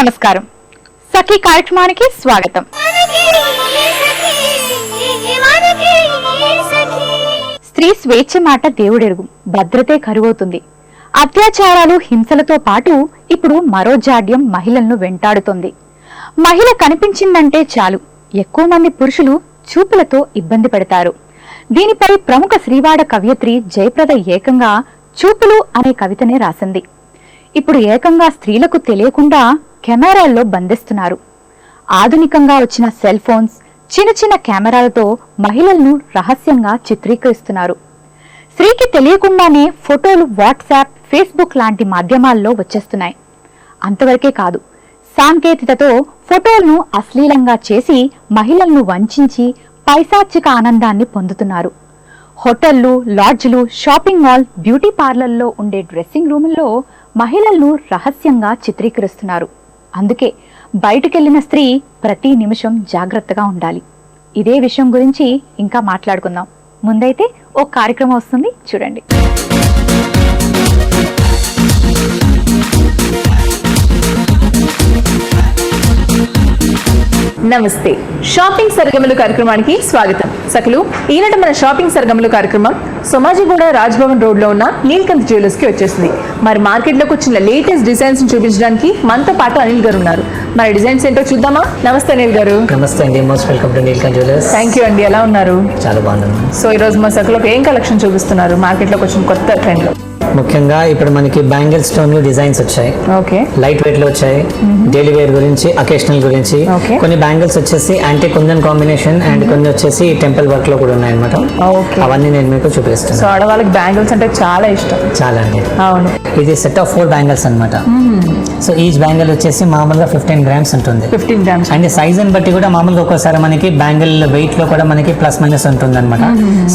నమస్కారం. సఖీ కార్యక్రమానికి స్వాగతం. స్త్రీ స్వేచ్ఛ మాట దేవుడెరుగు, భద్రతే కరువవుతుంది. అత్యాచారాలు, హింసలతో పాటు ఇప్పుడు మరో జాడ్యం మహిళలను వెంటాడుతోంది. మహిళ కనిపించిందంటే చాలు ఎక్కువ మంది పురుషులు చూపులతో ఇబ్బంది పెడతారు. దీనిపై ప్రముఖ శ్రీవాడ కవయిత్రి జయప్రద ఏకంగా చూపులు అనే కవితనే రాసింది. ఇప్పుడు ఏకంగా స్త్రీలకు తెలియకుండా కెమెరాల్లో బంధిస్తున్నారు. ఆధునికంగా వచ్చిన సెల్ ఫోన్స్, చిన్న చిన్న కెమెరాలతో మహిళలను రహస్యంగా చిత్రీకరిస్తున్నారు. స్త్రీకి తెలియకుండానే ఫోటోలు వాట్సాప్, ఫేస్బుక్ లాంటి మాధ్యమాల్లో వచ్చేస్తున్నాయి. అంతవరకే కాదు, సాంకేతికతతో ఫోటోలను అశ్లీలంగా చేసి మహిళలను వంచించి పైశాచిక ఆనందాన్ని పొందుతున్నారు. హోటళ్లు, లాడ్జ్లు, షాపింగ్ మాల్, బ్యూటీ పార్లర్లో ఉండే డ్రెస్సింగ్ రూముల్లో మహిళలను రహస్యంగా చిత్రీకరిస్తున్నారు. అందుకే బయటకెళ్లిన స్త్రీ ప్రతి నిమిషం జాగ్రత్తగా ఉండాలి. ఇదే విషయం గురించి ఇంకా మాట్లాడుకుందాం. ముందైతే ఓ కార్యక్రమం వస్తుంది, చూడండి. నమస్తే, షాపింగ్ సర్గములు కార్యక్రమానికి స్వాగతం. సకలు ఈనాటి మన షాపింగ్ సర్గములు కార్యక్రమం సోమాజిగూడ రాజ్భవన్ రోడ్ లో ఉన్న నీల్కంఠ్ జ్యువెలర్స్ కి వచ్చేసింది. మరి మార్కెట్ లోకి వచ్చిన లేటెస్ట్ డిజైన్స్ చూపించడానికి మనతో పాటు అనిల్ గారు ఉన్నారు. మరి డిజైన్స్ ఏంటో చూద్దామా? నమస్తే అనిల్ గారు. నమస్తే అండి, most welcome to Neelkanth jewellers. Thank you అండి. ఎలా ఉన్నారు? చాలా బాగున్నాను. సో ఈ రోజు మా సకలోకి ఏం కలెక్షన్ చూపిస్తున్నారు మార్కెట్ లోకి వచ్చిన కొత్త ట్రెండ్ లో? ముఖ్యంగా ఇప్పుడు మనకి బ్యాంగిల్ స్టోన్ డిజైన్స్ వచ్చాయి. ఓకే, లైట్ వెయిట్ లో వచ్చాయి. డైలీ వేర్ గురించి, అకేషనల్ గురించి. కొన్ని బ్యాంగిల్స్ వచ్చేసి యాంటీ కుందన్ కాంబినేషన్ అండ్ కొన్ని వచ్చేసి టెంపుల్ వర్క్ లో కూడా ఉన్నాయి అనమాట. అవన్నీ నేను మీకు చూపిస్తాను. సో ఆడవాళ్ళకి బ్యాంగిల్స్ అంటే చాలా ఇష్టం. చాలా అండి. అవును, ఇది సెట్ ఆఫ్ 4 బ్యాంగిల్స్ అనమాట. సో ఈచ్ బ్యాంగిల్ వచ్చేసి మామూలుగా 15 గ్రామ్స్ ఉంటుంది. 15 గ్రామ్స్. అండ్ సైజ్ ని బట్టి కూడా మామూలుగా ఒక్కోసారి మనకి బ్యాంగిల్ వెయిట్ లో కూడా మనకి ప్లస్ మైనస్ ఉంటుంది అనమాట.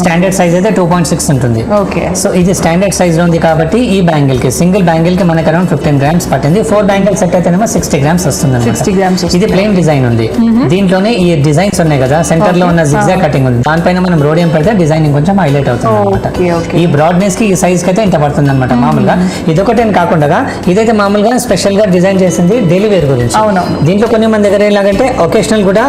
స్టాండర్డ్ సైజ్ అయితే 2.6 ఉంటుంది. ఓకే, సో ఇది స్టాండర్డ్ సైజ్ లో ఉంది కాబట్టి ఈ బ్యాంగిల్ కి, సింగిల్ బ్యాంగిల్ కి మనకి అరౌండ్ 15 గ్రామ్స్ పట్టింది. 4 బ్యాంగిల్ సెట్ అయితేనేమో 60 గ్రామ్స్ వస్తుంది. 60 గ్రామ్స్. ఇది ప్లెయిన్ డిజైన్ ఉంది. దీంట్లోనే ఈ డిజైన్స్ ఉన్నాయి కదా, సెంటర్ లో ఉన్న జిగ్జాగ్ కటింగ్ ఉంది. దానిపైన మనం రోడియం పెడితే డిజైనింగ్ కొంచెం హైలైట్ అవుతుంది అనమాట. ఈ బ్రాడ్నెస్ కి, ఈ సైజ్ కి అయితే ఇంత పడుతుంది అనమాట. మామూలుగా ఇదొకటే కాకుండా ఇదైతే మామూలుగా స్పెషల్ గా డిజైన్ చేసింది డైలీ వేర్ గురించి. దీంట్లో కొన్ని మన దగ్గర ఎలాగంటే ఒకేషనల్ కూడా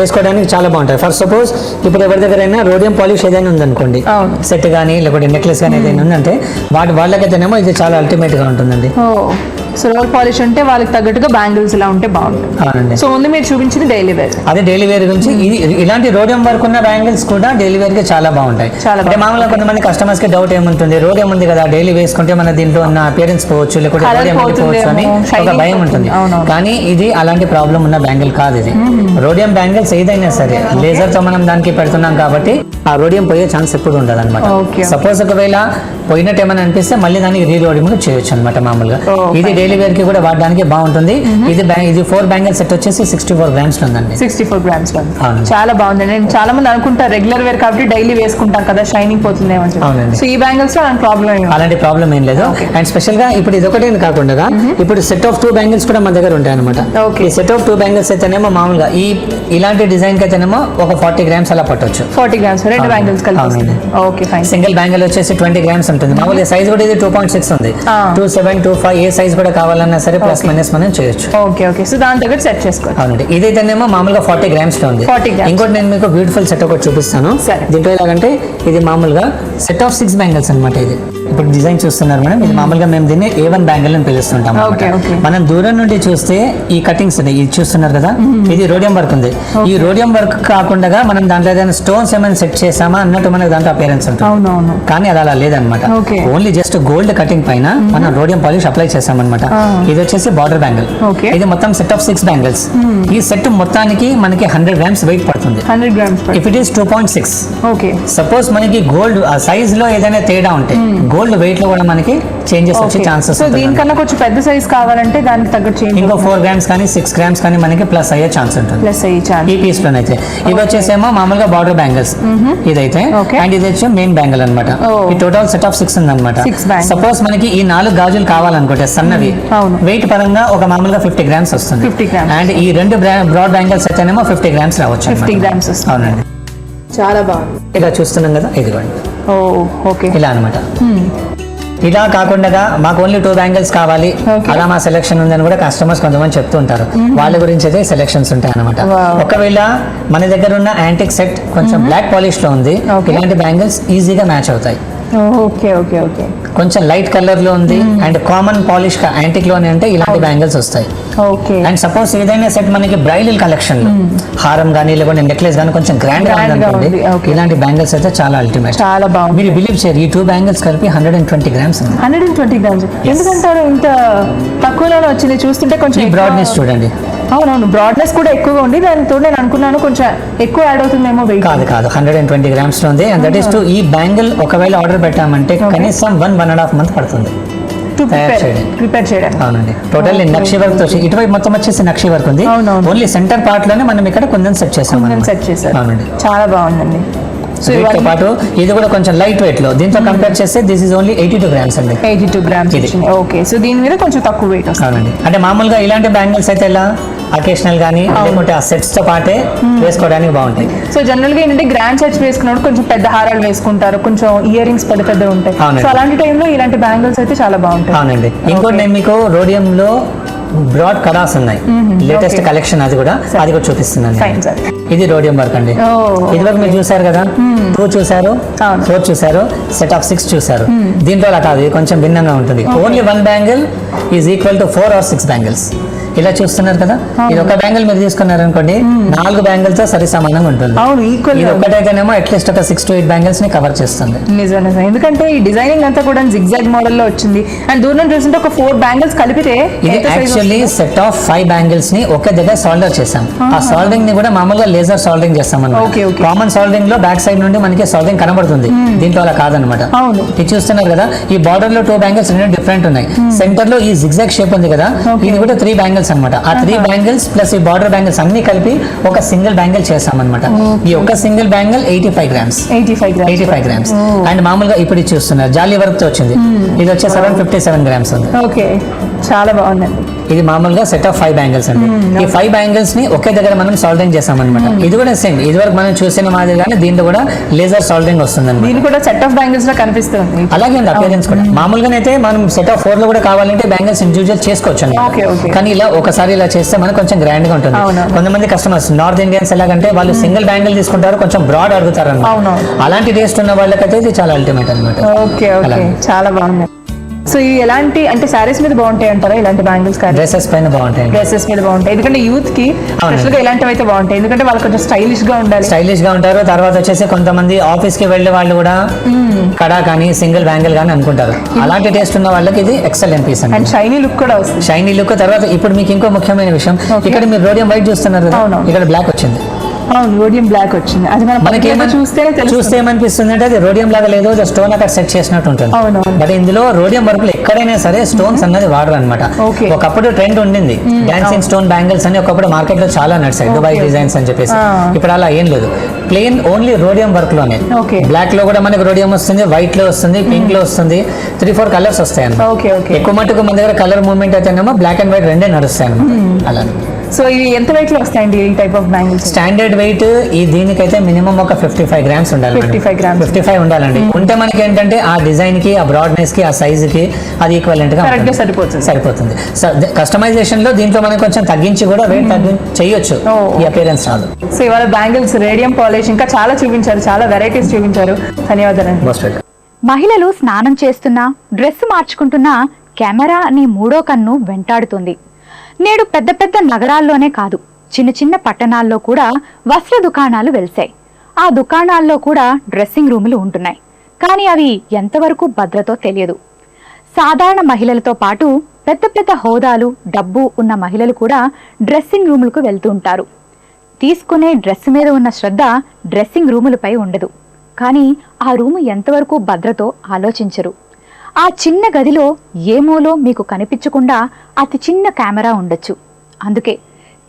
వేసుకోవడానికి చాలా బాగుంటాయి. ఫర్ సపోజ్ ఇప్పుడు ఎవరి దగ్గర అయినా రోడియం పాలిష్ ఏదైనా ఉందనుకోండి, సెట్ గానీ లేకపోతే నెక్లెస్ గానీ ఏదైనా ఉందంటే వాళ్ళకైతేనేమో ఇది చాలా అల్టిమేట్ గా ఉంటుందండి. సో రోల్ పాలిష్ ఉంటే వాళ్ళకి తగ్గట్టుగా బ్యాంగిల్స్ ఇలా ఉంటే బాగుంటుంది. అవునండి. సో ముందు మీరు చూపించింది డైలీ వేర్. అదే డైలీ వేర్ గురించి. ఇలాంటి రోడియం వర్క్ ఉన్న బ్యాంగిల్స్ కూడా డైలీ వేర్ కి చాలా బాగుంటాయి. అంటే మామూలుగా కొంతమంది కస్టమర్స్ కి డౌట్ ఏముంటుంది, రోడియం ఉంది కదా డైలీ వేసుకుంటే మన దీంట్లో ఉన్న అపియరెన్స్ పోవచ్చు, లేకపోతే రోడియం పోవచ్చు అని ఒక భయం ఉంటుంది. కానీ ఇది అలాంటి ప్రాబ్లం ఉన్న బ్యాంగిల్ కాదు. ఇది రోడియం బ్యాంగిల్స్ ఏదైనా సరే లేజర్ తో మనం దానికి పెడుతున్నాం కాబట్టి ఆ రోడియం పోయే ఛాన్స్ ఎప్పుడు ఉండదు అనమాట. సపోజ్ ఒకవేళ పోయినట్టు ఏమైనా అనిపిస్తే మళ్ళీ దానికి రీలోడింగ్ చేయొచ్చు అనమాట. మామూలుగా ఇది డైలీ వేర్ కి కూడా వాడడానికి బాగుంటుంది. ఇది 4 బ్యాంగిల్ సెట్ వచ్చేసి 64 గ్రామ్స్ ఉందండి. 64 గ్రామ్స్. చాలా బాగుంది. నేను చాలా మంది అనుకుంటారు రెగ్యులర్ వేర్ కాబట్టి డైలీ వేసుకుంటాం కదా, షైనింగ్ పోతుంది ఏమని. సో ఈ బ్యాంగిల్స్ లో అలాంటి ప్రాబ్లం ఏం లేదు. అండ్ స్పెషల్ గా ఇప్పుడు ఇది ఒకటే కాకుండా ఇప్పుడు సెట్ ఆఫ్ 2 బ్యాంగిల్స్ కూడా మన దగ్గర ఉంటాయి అనమాట. ఈ సెట్ ఆఫ్ 2 బ్యాంగిల్స్ అయితేనేమో మామూలుగా ఇలాంటి డిజైన్ కి అయితేనేమో ఒక 40 గ్రామ్స్ అలా పట్టొచ్చు. 40 గ్రామ్స్ రెండు బ్యాంగిల్స్ కలిపి. Okay, fine. సింగిల్ బ్యాంగిల్ వచ్చేసి 20 గ్రామ్స్ ఉంటుంది. మామూలుగా సైజ్ కూడా ఇది 2.6 ఉంది. 27, 25 ఏ సైజ్ కూడా కావాలన్నా సరే ప్లస్ మైనస్ మనం చేయొచ్చు. ఓకే ఓకే, సో దాని దగ్గర సెట్ చేసుకోవాలి. అవునండి. ఇదైతేనేమో మామూలుగా 40 గ్రామ్స్ లో ఉంది. ఇంకోటి నేను మీకు బ్యూటిఫుల్ సెట్ ఒకటి చూపిస్తాను. దీంట్లో ఎలాగంటే ఇది మామూలుగా సెట్ ఆఫ్ 6 బ్యాంగిల్స్ అనమాట. ఇది ఇప్పుడు డిజైన్ చూస్తున్నారు మేడం. ఇది మామూలుగా మేము దీన్ని A1 బ్యాంగిల్ అని పిలుస్తుంటాం. మనం దూరం నుండి చూస్తే ఈ కటింగ్స్ ఇది చూస్తున్నారు కదా, ఇది రోడియం వర్క్ ఉంది. ఈ రోడియం వర్క్ కాకుండా మనం దాంట్లో ఏదైనా స్టోన్స్ ఏమైనా సెట్ చేసామా అన్నట్టు మనకి దాంట్లో అపియరెన్స్ ఉంటుంది. కానీ అది అలా లేదనమాట. ఓన్లీ జస్ట్ గోల్డ్ కటింగ్ పైన మనం రోడియం పాలిష్ అప్లై చేసామన్నమాట. ఇది వచ్చేసి బార్డర్ బ్యాంగిల్. ఇది మొత్తం సెట్ ఆఫ్ 6 బ్యాంగిల్స్. ఈ సెట్ మొత్తానికి మనకి 100 గ్రామ్స్ వెయిట్ పడుతుంది. 100 grams. If it is 2.6. Okay, suppose మనకి గోల్డ్ సైజ్ లో ఏదైనా తేడా ఉంటే గోల్డ్ వెయిట్ లో కూడా మనకి చేంజెస్ వచ్చే ఛాన్సెస్. సో దీనికన్నా కొంచెం పెద్ద సైజ్ కావాలంటే దానికి తగ్గట్టు ఇంకో 4 గ్రామ్స్ కానీ 6 గ్రామ్స్ కానీ మనకి ప్లస్ అయ్యే ఛాన్స్ ఉంటుంది. ఈ పీస్ లోనైతే ఇవి వచ్చేసేమో మామూలుగా బార్డర్ బ్యాంగిల్స్ ఇదైతే. అండ్ ఇది వచ్చి మెయిన్ బ్యాంగిల్ అనమాట. ఈ టోటల్ సెట్ ఆఫ్ 6 ఉంది అనమాట. సపోజ్ మనకి ఈ 4 గాజులు కావాలనుకుంటే సన్నవి వెయిట్ పరంగా ఒక మామూలుగా 50 గ్రామ్స్ వస్తుంది. అండ్ ఈ 2 బ్రాడ్ బ్యాంగిల్స్ అయితేనేమో 50 గ్రామ్స్ రావచ్చు. 50 గ్రామ్స్. అవునండి, చాలా బాగుంది. ఇలా చూస్తున్నాం కదా, ఇదిగోండి. ఓకే, ఇలా అనమాట. ఇలా కాకుండా మాకు ఓన్లీ 2 బ్యాంగిల్స్ కావాలి, అలా మా సెలెక్షన్ ఉందని కూడా కస్టమర్స్ కొంతమంది చెప్తూ ఉంటారు. వాళ్ళ గురించి అయితే సెలెక్షన్స్ ఉంటాయి అనమాట. ఒకవేళ మన దగ్గర ఉన్న యాంటిక్ సెట్ కొంచెం బ్లాక్ పాలిష్ లో ఉంది, ఇలాంటి బ్యాంగిల్స్ ఈజీగా మ్యాచ్ అవుతాయి. Okay okay okay. కొంచెం లైట్ కలర్ లో ఉంది అండ్ కామన్ పాలిష్ యాంటిక్ లోనే అంటే ఇలాంటి బ్యాంగిల్స్ వస్తాయి. ఓకే. అండ్ సపోజ్ ఏదైనా సెట్ మనకి బ్రైడల్ కలెక్షన్ లో హారం గానీ లేకుంటే నెక్లెస్ గానీ కొంచెం గ్రాండ్ గా ఉందనుకోండి, ఇలాంటి బ్యాంగిల్స్ అయితే చాలా అల్టిమేట్. చాలా బాగుంది. మీరు బిలీవ్ చేయరు, ఈ 2 బ్యాంగిల్స్ కలిపి 120 గ్రామ్స్. 120 గ్రామ్స్ ఎందుకంటారు ఇంత తక్కువలోనే వచ్చింది? చూస్తుంటే కొంచెం బ్రాడ్నెస్ చూడండి. అవునవును, బ్రాడ్నెస్ కూడా ఎక్కువగా ఉంది. దానితో నేను అనుకున్నాను కొంచెం ఎక్కువ యాడ్ అవుతుందేమో. వెయిట్ కాదు 120 గ్రామ్స్ లో ఉంది. అండ్ దట్ ఈస్ టు ఈ బ్యాంగిల్ ఒకవేళ ఆర్డర్ పెట్టామంటే కనీసం 1.5 మంత్ పడుతుంది ప్రిపేర్ చేయడానికి. అవునండి. టోటల్ నక్షి వర్క్ తో ఇటువైపు మొత్తం వచ్చేసి నక్షి వర్క్ ఉంది. ఓన్లీ సెంటర్ పార్ట్ లోనే మనం ఇక్కడ కొంచెం సెట్ చేసాం. అవునండి, చాలా బాగుందండి. సో వీటితో పాటు ఇది కూడా కొంచెం లైట్ వెయిట్ లో, దీంతో కంపేర్ చేస్తే దిస్ ఇస్ ఓన్లీ 82 గ్రామ్స్ అండి. 82 గ్రామ్స్. ఓకే. సో దీని మీద కొంచెం తక్కువ వెయిట్ వస్తుంది. అవునండి. అంటే మామూలుగా ఇలాంటి బ్యాంగిల్స్ అయితే ఎలా అకేషనల్ గానీ లేకుంటే ఆ సెట్స్ తో పాటే వేసుకోవడానికి బాగుంటాయి. సో జనరల్ గా ఏంటంటే గ్రాండ్ సెట్స్ వేసుకున్నప్పుడు కొంచెం పెద్ద హారాలు వేసుకుంటారు, కొంచెం ఇయర్ రింగ్స్ పెద్ద ఉంటాయి. సో అలాంటి టైంలో ఇలాంటి బ్యాంగిల్స్ అయితే చాలా బాగుంటాయి. అవునండి. ఇంకోటి నేను మీకు రోడియం లో బ్రాడ్ కడాస్ ఉన్నాయి, లేటెస్ట్ కలెక్షన్, అది కూడా చూపిస్తున్నాను. ఇది రోడియం వర్క్ అండి. ఇది వరకు మీరు చూసారు కదా, 2 చూసారు, 4 చూసారు, సెట్ ఆఫ్ 6 చూసారు. దీంట్లో అలా కాదు, ఇది కొంచెం భిన్నంగా ఉంటుంది. Only 1 bangle is equal to 4 or 6 bangles. ఇలా చూస్తున్నారు కదా, ఇది ఒక బ్యాంగిల్ మీరు తీసుకున్నారు అనుకోండి, 4 బ్యాంగిల్స్ తో సరి సమానంగా ఉంటుంది. ఇది ఒకటైతేనేమో అట్లీస్ట్ ఒక 6 to 8 బ్యాంగిల్స్ ని కవర్ చేస్తుంది. నిజంగా, ఎందుకంటే ఈ డిజైనింగ్ అంతా కూడా జిగ్జాగ్ మోడల్ లో వచ్చింది. అండ్ దూరం చూస్తుంటే ఒక 4 బ్యాంగిల్స్ కలిపితే ఇది యాక్చువల్లీ సెట్ ఆఫ్ 5 బ్యాంగిల్స్ ని ఒకే దగ్గర సాల్డర్ చేసాం. ఆ సాల్డరింగ్ ని కూడా మామూలుగా లేజర్ సాల్డరింగ్ చేస్తాం అన్నమాట. కామన్ సాల్డరింగ్ లో బ్యాక్ సైడ్ నుండి మనకి సాల్డరింగ్ కనబడుతుంది, దీంట్లో అలా కాదనమాట. ఇది చూస్తున్నారు కదా, ఈ బార్డర్ లో 2 బ్యాంగిల్స్ రెండు డిఫరెంట్ ఉన్నాయి. సెంటర్ లో ఈ జిగ్జాగ్ షేప్ ఉంది కదా, ఇది కూడా 3 బ్యాంగిల్స్ అన్నమాట. ఆ 3 బ్యాంగిల్స్ ప్లస్ ఈ బార్డర్ బ్యాంగిల్స్ అన్ని కలిపి ఒక సింగిల్ బ్యాంగిల్ చేస్తామన్నమాట. ఈ ఒక సింగిల్ బ్యాంగిల్ 85 గ్రామ్స్. అండ్ మామూలుగా ఇప్పుడు చూస్తున్నారు జాలీ వర్క్ తో వచ్చింది, ఇది వచ్చేసి 57 గ్రామ్స్ ఉంది. ఓకే, చాలా బాగుందండి. ఇది మామూలుగా సెట్ ఆఫ్ 5 బ్యాంగిల్స్ అండి. ఈ 5 బ్యాంగిల్స్ ని ఒకే దగ్గర మనం సాల్డరింగ్ చేస్తామన్నమాట. ఇది కూడా సేమ్, ఇది వరకు మనం చూసిన మాదిరిగానే దీంట్లో కూడా లేజర్ సాల్డరింగ్ వస్తుందండి. దీని కూడా సెట్ ఆఫ్ బ్యాంగిల్స్ లో కనిపిస్తుంది. అలాగే ఉంది అపియరెన్స్ కూడా. మామూలుగానైతే మనం సెట్ ఆఫ్ 4 లో కూడా కావాలంటే బ్యాంగిల్స్ ఇండివిజువల్ చేసుకోవచ్చు అండి. కానీ ఇలా ఒకసారి ఇలా చేస్తే మనకు కొంచెం గ్రాండ్ గా ఉంటుంది. కొంతమంది కస్టమర్స్ నార్త్ ఇండియన్స్ ఎలాగంటే వాళ్ళు సింగిల్ బ్యాంగిల్ తీసుకుంటారు, కొంచెం బ్రాడ్ అడుగుతారు అన్నమాట. అలాంటి టేస్ట్ ఉన్న వాళ్ళకైతే ఇది చాలా అల్టిమేట్ అనమాట. ఓకే, చాలా బాగుంది. సో ఇవి ఎలాంటి అంటే సారీస్ మీద బాగుంటాయి అంటారా ఇలాంటి బ్యాంగిల్స్? డ్రెస్సెస్ పైన బాగుంటాయి, డ్రెస్సెస్ మీద బాగుంటాయి. ఎందుకంటే యూత్ కి స్పెషల్ గా ఇలాంటివి అయితే బాగుంటాయి, ఎందుకంటే వాళ్ళు కొంచెం స్టైలిష్ గా ఉండాలి. స్టైలిష్ గా ఉంటారు. తర్వాత వచ్చేసి కొంతమంది ఆఫీస్ కి వెళ్ళే వాళ్ళు కూడా కడా కానీ సింగిల్ బ్యాంగిల్ కానీ అనుకుంటారు. అలాంటి టేస్ట్ ఉన్న వాళ్ళకి ఇది ఎక్సలెంట్ పీస్ అండి. అండ్ షైనీ లుక్ కూడా వస్తుంది. Shiny look. తర్వాత ఇప్పుడు మీకు ఇంకో ముఖ్యమైన విషయం, ఇక్కడ మీరు రోడియం వైట్ చూస్తున్నారు కదా, ఇక్కడ బ్లాక్ వచ్చింది. రోడియం బ్లాక్ వచ్చింది. అది మనకి చూస్తే ఏమనిపిస్తుంది అంటే అది రోడియం లాగా లేదు, స్టోన్ అక్కడ సెట్ చేసినట్టు ఉంటుంది. బట్ ఇందులో రోడియం వర్క్ ఎక్కడైనా సరే స్టోన్స్ అన్నది వాడరు అనమాట. ఒకప్పుడు ట్రెండ్ ఉండింది, డాన్సింగ్ స్టోన్ బ్యాంగిల్స్ అని ఒకప్పుడు మార్కెట్ లో చాలా నడిచాయి, దుబాయ్ డిజైన్స్ అని చెప్పేసి. ఇప్పుడు అలా ఏం లేదు, ప్లెయిన్ ఓన్లీ రోడియం వర్క్ లోనే. బ్లాక్ లో కూడా మనకి రోడియం వస్తుంది, వైట్ లో వస్తుంది, పింక్ లో వస్తుంది, 3-4 కలర్స్ వస్తాయి అన్నమాట. ఎక్కువ మటుకు మన దగ్గర కలర్ మూవ్మెంట్ అయితేనేమో బ్లాక్ అండ్ వైట్ రెండే నడుస్తాయి అన్నమాట. అలా. సో ఇవి ఎంత వెయిట్ లో వస్తాయండి ఈ type of bangles? Standard weight ఈ దీనికైతే మినిమం ఒక 55 గ్రామ్స్ ఉండాలి. 55 ఉండాలండి. ఉంటే మనకి ఏంటంటే ఆ డిజైన్ కి, ఆ బ్రాడ్నెస్ కి, ఆ సైజ్ కి అది ఈక్వలెంట్ గా సరిపోతుంది. కస్టమైజేషన్ లో దీంట్లో మనం కొంచెం తగ్గించి కూడా వెయిట్ చేయొచ్చు, ఈ అపియరెన్స్ రాదు. సో ఇవాళ బ్యాంగిల్స్, రేడియం పాలిష్ ఇంకా చాలా చూపించారు, చాలా వెరైటీస్ చూపించారు. ధన్యవాదాలు. మహిళలు స్నానం చేస్తున్నా, డ్రెస్ మార్చుకుంటున్నా కెమెరా అనే 3వ కన్ను వెంటాడుతుంది. నేడు పెద్ద పెద్ద నగరాల్లోనే కాదు, చిన్న చిన్న పట్టణాల్లో కూడా వస్త్ర దుకాణాలు వెలిశాయి. ఆ దుకాణాల్లో కూడా డ్రెస్సింగ్ రూములు ఉంటున్నాయి. కానీ అవి ఎంతవరకు భద్రతో తెలియదు. సాధారణ మహిళలతో పాటు పెద్ద పెద్ద హోదాలు, డబ్బు ఉన్న మహిళలు కూడా డ్రెస్సింగ్ రూములకు వెళ్తూ ఉంటారు. తీసుకునే డ్రెస్ మీద ఉన్న శ్రద్ధ డ్రెస్సింగ్ రూములపై ఉండదు. కానీ ఆ రూము ఎంతవరకు భద్రతో ఆలోచించరు. ఆ చిన్న గదిలో ఏమోలో మీకు కనిపించకుండా అతి చిన్న కెమెరా ఉండొచ్చు. అందుకే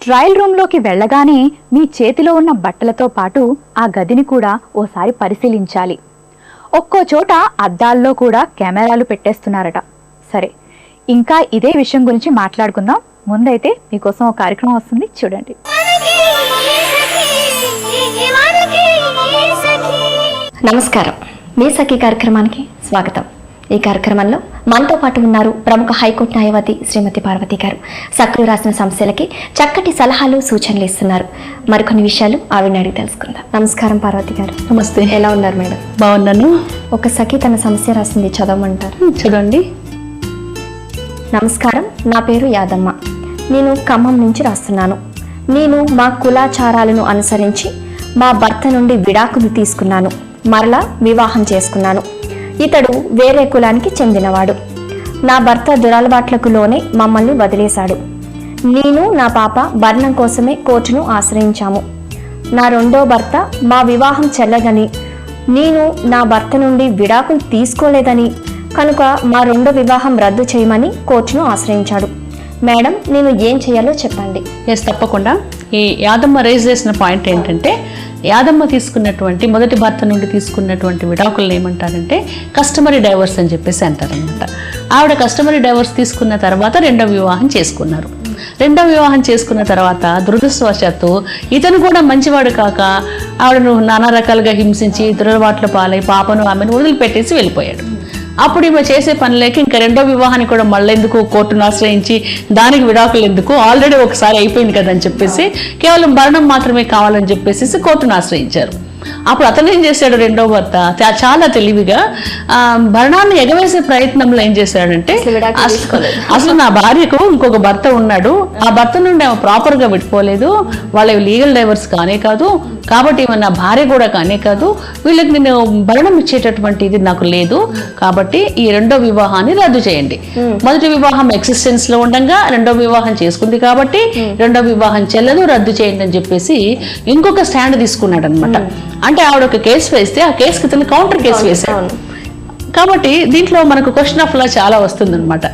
ట్రయల్ రూమ్లోకి వెళ్ళగానే మీ చేతిలో ఉన్న బట్టలతో పాటు ఆ గదిని కూడా ఓసారి పరిశీలించాలి. ఒక్కో చోట అద్దాల్లో కూడా కెమెరాలు పెట్టేస్తున్నారట. సరే, ఇంకా ఇదే విషయం గురించి మాట్లాడుకుందాం. ముందైతే మీకోసం ఒక కార్యక్రమం వస్తుంది, చూడండి. నమస్కారం, మీ సఖీ కార్యక్రమానికి స్వాగతం. ఈ కార్యక్రమంలో మనతో పాటు ఉన్నారు ప్రముఖ హైకోర్టు న్యాయవాది శ్రీమతి పార్వతి గారు. సక్రు రాసిన సమస్యలకి చక్కటి సలహాలు సూచనలు ఇస్తున్నారు. మరికొన్ని విషయాలు ఆవిడని అడిగి తెలుసుకుందాం. నమస్కారం పార్వతి గారు. నమస్తే. ఎలా ఉన్నారు మేడం? బాగున్నాను. ఒక సఖి తన సమస్య రాసింది, చదవమంటారు? చూడండి. నమస్కారం, నా పేరు యాదమ్మ. నేను ఖమ్మం నుంచి రాస్తున్నాను. నేను మా కులాచారాలను అనుసరించి మా భర్త నుండి విడాకులు తీసుకున్నాను. మరలా వివాహం చేసుకున్నాను. ఇతడు వేరే కులానికి చెందినవాడు. నా భర్త దురలవాట్లకు లోనే మమ్మల్ని వదిలేశాడు. నేను నా పాప భరణం కోసమే కోర్టును ఆశ్రయించాము. నా రెండో భర్త మా వివాహం చెల్లదని, నేను నా భర్త నుండి విడాకులు తీసుకోలేదని కనుక మా రెండో వివాహం రద్దు చేయమని కోర్టును ఆశ్రయించాడు. మేడం, నేను ఏం చేయాలో చెప్పండి. ఎస్, తప్పకుండా. ఈ యాదమ్మ రైజ్ చేసిన పాయింట్ ఏంటంటే, యాదమ్మ తీసుకున్నటువంటి మొదటి భర్త నుండి తీసుకున్నటువంటి విడాకులను ఏమంటారంటే కస్టమరీ డైవర్స్ అని చెప్పేసి అంటారనమాట. ఆవిడ కస్టమరీ డైవర్స్ తీసుకున్న తర్వాత రెండవ వివాహం చేసుకున్నారు. రెండవ వివాహం చేసుకున్న తర్వాత దురదృష్టవశాత్తు ఇతను కూడా మంచివాడు కాక ఆవిడను నానా రకాలుగా హింసించి దురలవాట్ల పాలై పాపను ఆమెను వదిలిపెట్టేసి వెళ్ళిపోయాడు. అప్పుడు ఈమె చేసే పనులేక ఇంకా రెండో వివాహాన్ని కూడా మళ్ళీ ఎందుకు కోర్టును ఆశ్రయించి దానికి విడాకులు ఎందుకు, ఆల్రెడీ ఒకసారి అయిపోయింది కదా అని చెప్పేసి కేవలం భరణం మాత్రమే కావాలని చెప్పేసి కోర్టును ఆశ్రయించారు. అప్పుడు అతను ఏం చేశాడు, రెండో భర్త చాలా తెలివిగా భరణాన్ని ఎగవేసే ప్రయత్నంలో ఏం చేశాడంటే, అసలు నా భార్యకు ఇంకొక భర్త ఉన్నాడు, ఆ భర్త నుండి ఆమె ప్రాపర్గా విడిపోలేదు, వాళ్ళ లీగల్ డైవర్స్ కానే కాదు, కాబట్టి నా భార్య కూడా కానే కాదు, వీళ్ళకి నేను భరణం ఇచ్చేటటువంటి ఇది నాకు లేదు, కాబట్టి ఈ రెండో వివాహాన్ని రద్దు చేయండి. మొదటి వివాహం ఎక్సిస్టెన్స్ లో ఉండగా రెండో వివాహం చేసుకుంది కాబట్టి రెండో వివాహం చెల్లదు, రద్దు చేయండి అని చెప్పేసి ఇంకొక స్టాండ్ తీసుకున్నాడు అనమాట. అంటే ఆవిడ ఒక కేసు వేస్తే ఆ కేసుకి తను కౌంటర్ కేసు వేశాడు. కాబట్టి దీంట్లో మనకు క్వశ్చన్ ఆఫ్ లా చాలా వస్తుందన్నమాట.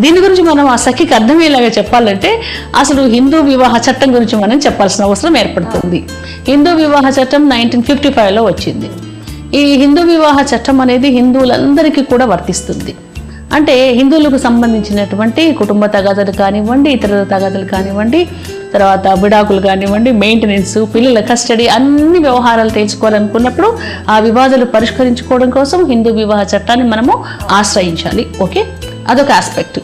దీని గురించి మనం ఆ సఖికి అర్థమయ్యేలాగా చెప్పాలంటే అసలు హిందూ వివాహ చట్టం గురించి మనం చెప్పాల్సిన అవసరం ఏర్పడుతుంది. హిందూ వివాహ చట్టం 1955లో వచ్చింది. ఈ హిందూ వివాహ చట్టం అనేది హిందువులందరికీ కూడా వర్తిస్తుంది. అంటే హిందువులకు సంబంధించినటువంటి కుటుంబ తగాదాలు కానివ్వండి, ఇతర తగాదాలు కానివ్వండి, తర్వాత విడాకులు కానివ్వండి, మెయింటెనెన్స్, పిల్లల కస్టడీ, అన్ని వ్యవహారాలు తెలుసుకోవాలనుకున్నప్పుడు ఆ వివాదాలు పరిష్కరించుకోవడం కోసం హిందూ వివాహ చట్టాన్ని మనము ఆశ్రయించాలి. ఓకే, అదొక ఆస్పెక్ట్.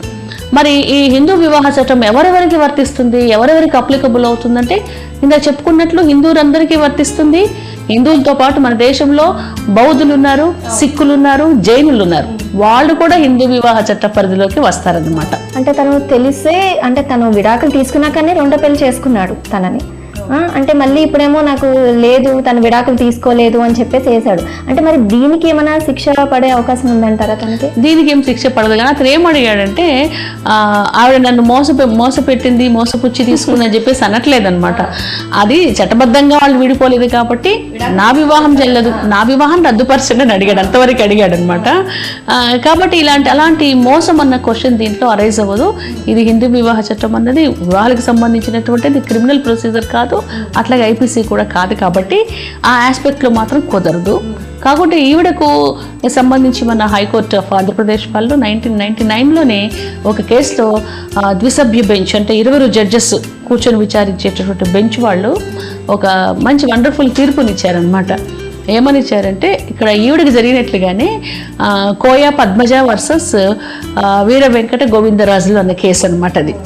మరి ఈ హిందూ వివాహ చట్టం ఎవరెవరికి వర్తిస్తుంది, ఎవరెవరికి అప్లికబుల్ అవుతుందంటే ఇందాక చెప్పుకున్నట్లు హిందువులందరికీ వర్తిస్తుంది. హిందువులతో పాటు మన దేశంలో బౌద్ధులు ఉన్నారు, సిక్కులు ఉన్నారు, జైనులు ఉన్నారు. వాళ్ళు కూడా హిందూ వివాహ చట్ట పరిధిలోకి వస్తారన్నమాట. అంటే తను తెలిసే, అంటే తను విడాకులు తీసుకున్నాకనే రెండో పెళ్లి చేసుకున్నాడు తనని. అంటే మళ్ళీ ఇప్పుడేమో నాకు లేదు, తను విడాకులు తీసుకోలేదు అని చెప్పేసి వేసాడు. అంటే మరి దీనికి ఏమైనా శిక్ష పడే అవకాశం ఉందంటారా తనకి? దీనికి ఏం శిక్ష పడదు. కానీ అతను ఏమడిగాడంటే, ఆవిడ నన్ను మోసపెట్టింది, మోసపుచ్చి తీసుకుందని చెప్పేసి అనట్లేదన్నమాట. అది చట్టబద్ధంగా వాళ్ళు విడిపోలేదు కాబట్టి నా వివాహం చెల్లదు, నా వివాహం రద్దుపరచండి అని అడిగాడు. అంతవరకు అడిగాడు అనమాట. కాబట్టి అలాంటి మోసం అన్న క్వశ్చన్ దీంట్లో అరైజ్ అవ్వదు. ఇది హిందూ వివాహ చట్టం అన్నది వివాహాలకు సంబంధించినటువంటిది, క్రిమినల్ ప్రొసీజర్ కాదు, అట్లాగే ఐపీసీ కూడా కాదు. కాబట్టి ఆ ఆస్పెక్ట్లో మాత్రం కుదరదు. కాకుంటే ఈవిడకు సంబంధించి మన హైకోర్టు ఆఫ్ ఆంధ్రప్రదేశ్ వాళ్ళు 1999లోనే ఒక కేసులో ద్విసభ్య బెంచ్, అంటే 20 జడ్జెస్ కూర్చొని విచారించేటటువంటి బెంచ్ వాళ్ళు ఒక మంచి వండర్ఫుల్ తీర్పునిచ్చారనమాట. ఏమని ఇచ్చారంటే, ఇక్కడ ఈవిడికి జరిగినట్లుగానే కోయా పద్మజ వర్సెస్ వీర వెంకట గోవిందరాజులు అన్న కేసు అనమాట. అది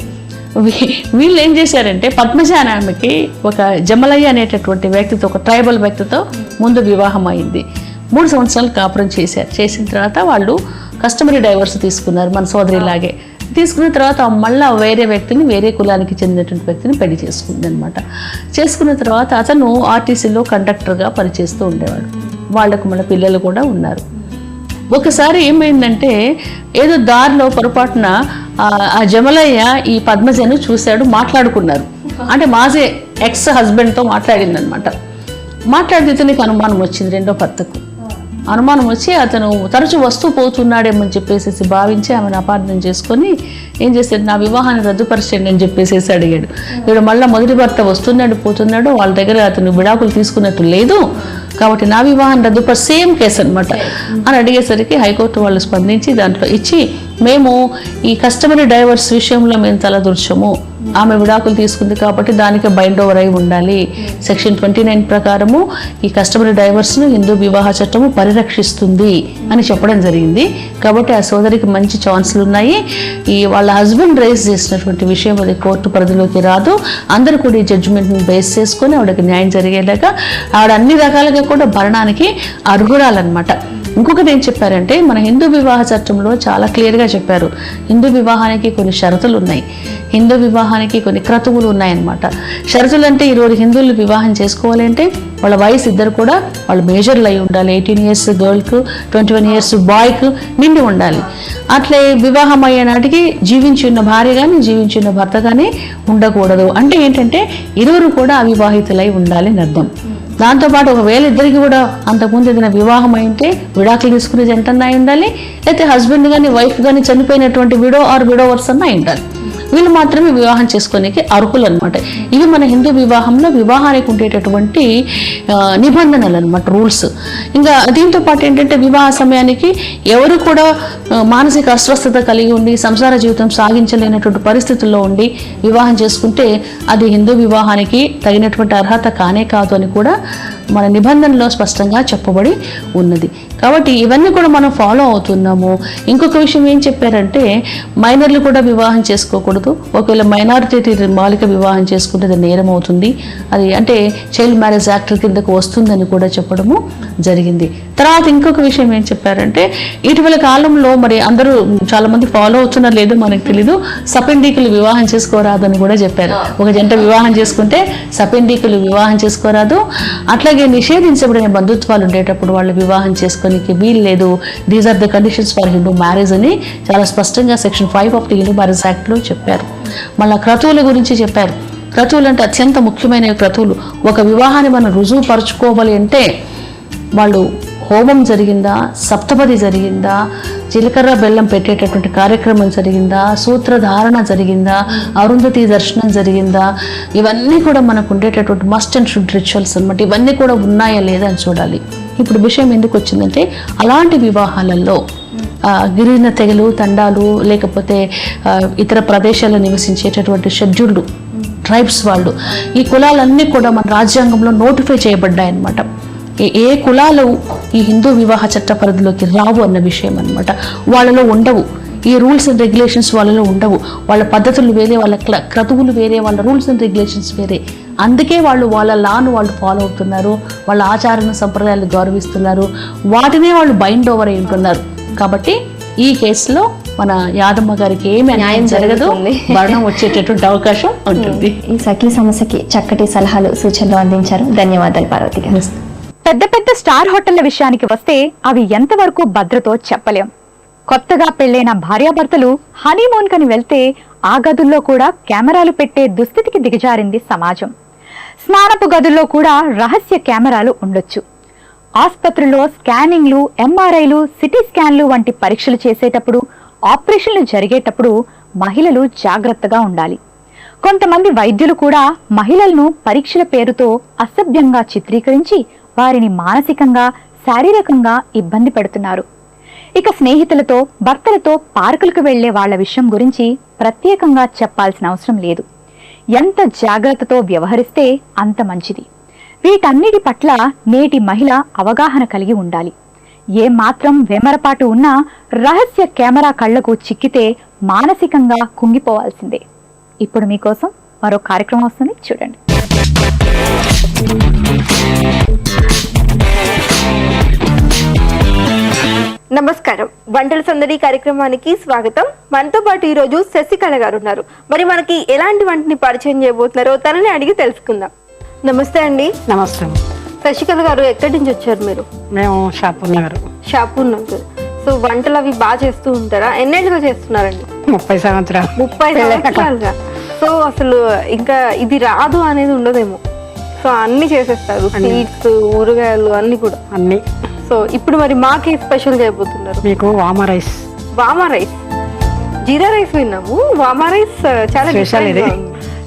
వీళ్ళు ఏం చేశారంటే, పద్మజ అనే ఆమెకి ఒక జమలయ్య అనేటటువంటి వ్యక్తితో, ఒక ట్రైబల్ వ్యక్తితో ముందు వివాహం అయింది. 3 సంవత్సరాలు కాపురం చేసిన తర్వాత వాళ్ళు కస్టమరీ డైవర్స్ తీసుకున్నారు, మన సోదరిలాగే. తీసుకున్న తర్వాత మళ్ళీ వేరే వ్యక్తిని, వేరే కులానికి చెందినటువంటి వ్యక్తిని పెళ్లి చేసుకుంది అనమాట. చేసుకున్న తర్వాత అతను ఆర్టీసీలో కండక్టర్గా పనిచేస్తూ ఉండేవాడు. వాళ్లకు మన పిల్లలు కూడా ఉన్నారు. ఒకసారి ఏమైందంటే, ఏదో దారిలో పొరపాటున ఆ జమలయ్య ఈ పద్మజను చూశాడు, మాట్లాడుకున్నారు. అంటే మాజీ ఎక్స్ హస్బెండ్తో మాట్లాడిందనమాట. మాట్లాడితే ఇతనికి అనుమానం వచ్చింది, రెండో భర్తకు అనుమానం వచ్చి అతను తరచు వస్తూ పోతున్నాడేమని చెప్పేసి భావించి ఆమెను అపార్థం చేసుకొని ఏం చేశాడు, నా వివాహాన్ని రద్దుపరచండి అని చెప్పేసి అడిగాడు. ఇప్పుడు మళ్ళీ మొదటి భర్త వస్తున్నాడు పోతున్నాడు, వాళ్ళ దగ్గర అతను విడాకులు తీసుకున్నట్టు లేదు, కాబట్టి నా వివాహాన్ని రద్దుపరి, సేమ్ కేసు అనమాట అని అడిగేసరికి హైకోర్టు వాళ్ళు స్పందించి దాంట్లో ఇచ్చి మేము ఈ కస్టమరీ డైవర్స్ విషయంలో మేము తలదూర్చము, ఆమె విడాకులు తీసుకుంది కాబట్టి దానికి బైండ్ ఓవర్ అయి ఉండాలి, సెక్షన్ 29 ప్రకారము ఈ కస్టమరీ డైవర్స్ను హిందూ వివాహ చట్టము పరిరక్షిస్తుంది అని చెప్పడం జరిగింది. కాబట్టి ఆ సోదరికి మంచి ఛాన్సులు ఉన్నాయి. ఈ వాళ్ళ హస్బెండ్ రైజ్ చేసినటువంటి విషయం అది కోర్టు పరిధిలోకి రాదు. అందరూ కూడా ఈ జడ్జిమెంట్ని బేస్ చేసుకొని ఆవిడకి న్యాయం జరిగేలాగా ఆవిడ అన్ని రకాలుగా కూడా భరణానికి అర్హురాలన్నమాట. ఇంకొకటి ఏం చెప్పారంటే, మన హిందూ వివాహ చట్టంలో చాలా క్లియర్గా చెప్పారు, హిందూ వివాహానికి కొన్ని షరతులు ఉన్నాయి, హిందూ వివాహానికి కొన్ని క్రతువులు ఉన్నాయన్నమాట. షరతులు అంటే ఈరోజు హిందువులు వివాహం చేసుకోవాలి అంటే వాళ్ళ వయసు ఇద్దరు కూడా వాళ్ళు మేజర్లు అయి ఉండాలి. 18 years గర్ల్కు, 21 years బాయ్కు నిండి ఉండాలి. అట్లే వివాహం అయ్యే నాటికి జీవించి ఉన్న భార్య కానీ జీవించి ఉన్న భర్త కానీ ఉండకూడదు. అంటే ఏంటంటే ఇరువురు కూడా అవివాహితులై ఉండాలి అని అర్థం. దాంతోపాటు ఒకవేళ ఇద్దరికి కూడా అంతకుముందు ఏదైనా వివాహం అయితే విడాకులు తీసుకునే జంటన్నా అయి ఉండాలి, లేకపోతే హస్బెండ్ కానీ వైఫ్ కానీ చనిపోయినటువంటి విడోవర్స్ అన్న అయి ఉండాలి. వీళ్ళు మాత్రమే వివాహం చేసుకోనికి అర్హులు అనమాట. ఇవి మన హిందూ వివాహంలో వివాహానికి ఉండేటటువంటి నిబంధనలు అనమాట, రూల్స్. ఇంకా దీంతో పాటు ఏంటంటే వివాహ సమయానికి ఎవరు కూడా మానసిక అస్వస్థత కలిగి ఉండి సంసార జీవితం సాగించలేనటువంటి పరిస్థితుల్లో ఉండి వివాహం చేసుకుంటే అది హిందూ వివాహానికి తగినటువంటి అర్హత కానే కాదు అని కూడా మన నిబంధనలో స్పష్టంగా చెప్పబడి ఉన్నది. కాబట్టి ఇవన్నీ కూడా మనం ఫాలో అవుతున్నాము. ఇంకొక విషయం ఏం చెప్పారంటే, మైనర్లు కూడా వివాహం చేసుకోకూడదు. ఒకవేళ మైనారిటీ బాలిక వివాహం చేసుకుంటే అది నేరం అవుతుంది, అది అంటే చైల్డ్ మ్యారేజ్ యాక్ట్ కిందకు వస్తుందని కూడా చెప్పడము జరిగింది. తర్వాత ఇంకొక విషయం ఏం చెప్పారంటే, ఇటీవల కాలంలో మరి అందరూ చాలా మంది ఫాలో అవుతున్నారు లేదో మనకు తెలీదు, సపెండీకులు వివాహం చేసుకోరాదని కూడా చెప్పారు. ఒక జంట వివాహం చేసుకుంటే సపెండీకులు వివాహం చేసుకోరాదు. అట్లాగే నిషేధించబడిన బంధుత్వాలు ఉండేటప్పుడు వాళ్ళు వివాహం చేసుకోనికి వీలు లేదు. These are the conditions for Hindu marriage అని చాలా స్పష్టంగా section 5 of the Hindu marriage యాక్ట్లో చెప్పారు. మళ్ళీ క్రతువుల గురించి చెప్పారు. క్రతువులు అంటే అత్యంత ముఖ్యమైన క్రతువులు. ఒక వివాహాన్ని మనం రుజువు పరుచుకోవాలి అంటే వాళ్ళు హోమం జరిగిందా, సప్తపది జరిగిందా, జీలకర్ర బెల్లం పెట్టేటటువంటి కార్యక్రమం జరిగిందా, సూత్రధారణ జరిగిందా, అరుంధతి దర్శనం జరిగిందా, ఇవన్నీ కూడా మనకు ఉండేటటువంటి మస్ట్ అండ్ షుడ్ రిచువల్స్ అనమాట. ఇవన్నీ కూడా ఉన్నాయా లేదా అని చూడాలి. ఇప్పుడు విషయం ఎందుకు వచ్చిందంటే, అలాంటి వివాహాలలో గిరిజన తెగలు, తండాలు, లేకపోతే ఇతర ప్రదేశాల్లో నివసించేటటువంటి షెడ్యూల్డ్ ట్రైబ్స్ వాళ్ళు, ఈ కులాలన్నీ కూడా మన రాజ్యాంగంలో నోటిఫై చేయబడ్డాయి అన్నమాట. ఏ కులాలు ఈ హిందూ వివాహ చట్ట పరిధిలోకి రావు అన్న విషయం అనమాట. వాళ్ళలో ఉండవు ఈ రూల్స్ అండ్ రెగ్యులేషన్స్, వాళ్ళలో ఉండవు. వాళ్ళ పద్ధతులు వేరే, వాళ్ళ క్రతువులు వేరే, వాళ్ళ రూల్స్ అండ్ రెగ్యులేషన్స్ వేరే. అందుకే వాళ్ళు వాళ్ళ లాను వాళ్ళు ఫాలో అవుతున్నారు, వాళ్ళ ఆచారాన్ని సంప్రదాయాలు గౌరవిస్తున్నారు, వాటినే వాళ్ళు బైండ్ ఓవర్ అయి ఉంటున్నారు. కాబట్టి ఈ కేసులో మన యాదమ్మ గారికి ఏమి న్యాయం జరగదు, మరణం వచ్చేటటువంటి అవకాశం ఉంటుంది. ఈ సఖీ సమస్యకి చక్కటి సలహాలు, సూచనలు అందించారు. ధన్యవాదాలు పార్వతి గారు. పెద్ద పెద్ద స్టార్ హోటళ్ల విషయానికి వస్తే అవి ఎంతవరకు భద్రతో చెప్పలేం. కొత్తగా పెళ్లైన భార్యాభర్తలు హనీమూన్ కని వెళ్తే ఆ గదుల్లో కూడా కెమెరాలు పెట్టే దుస్థితికి దిగజారింది సమాజం. స్నానపు గదుల్లో కూడా రహస్య కెమెరాలు ఉండొచ్చు. ఆసుపత్రుల్లో స్కానింగ్లు, ఎంఆర్ఐలు, సిటీ స్కాన్లు వంటి పరీక్షలు చేసేటప్పుడు, ఆపరేషన్లు జరిగేటప్పుడు మహిళలు జాగ్రత్తగా ఉండాలి. కొంతమంది వైద్యులు కూడా మహిళలను పరీక్షల పేరుతో అసభ్యంగా చిత్రీకరించి వారిని మానసికంగా, శారీరకంగా ఇబ్బంది పెడుతున్నారు. ఇక స్నేహితులతో, భర్తలతో పార్కులకు వెళ్లే వాళ్ల విషయం గురించి ప్రత్యేకంగా చెప్పాల్సిన అవసరం లేదు. ఎంత జాగ్రత్తతో వ్యవహరిస్తే అంత మంచిది. వీటన్నిటి పట్ల నేటి మహిళ అవగాహన కలిగి ఉండాలి. ఏ మాత్రం వెమరపాటు ఉన్నా రహస్య కెమెరా కళ్లకు చిక్కితే మానసికంగా కుంగిపోవాల్సిందే. ఇప్పుడు మీకోసం మరో కార్యక్రమం వస్తుంది, చూడండి. నమస్కారం, వంటల సందడి కార్యక్రమానికి స్వాగతం. మనతో పాటు ఈరోజు శశికళ గారు ఉన్నారు. మరి మనకి ఎలాంటి వంటని పరిచయం చేయబోతున్నారో తనని అడిగి తెలుసుకుందాం. నమస్తే అండి. నమస్తే. శశికళ గారు, ఎక్కడి నుంచి వచ్చారు మీరు? మేము షాపూర్ నగర్. షాపూర్ నగర్. సో వంటలు అవి బాగా చేస్తూ ఉంటారా? ఎన్నేళ్ళుగా చేస్తున్నారండి? 30 సంవత్సరాలు. 30 సంవత్సరాలుగా. సో అసలు ఇంకా ఇది రాదు అనేది ఉండదేమో. సో అన్ని చేసేస్తారు, స్వీట్స్, ఊరగాయలు అన్ని కూడా అన్ని. సో ఇప్పుడు మరి మాకే స్పెషల్ చేయబోతున్నారు? మీకు వామా రైస్. వామా రైస్, జీరా రైస్ విన్నాము, వామా రైస్ చాలా స్పెషల్. ఇది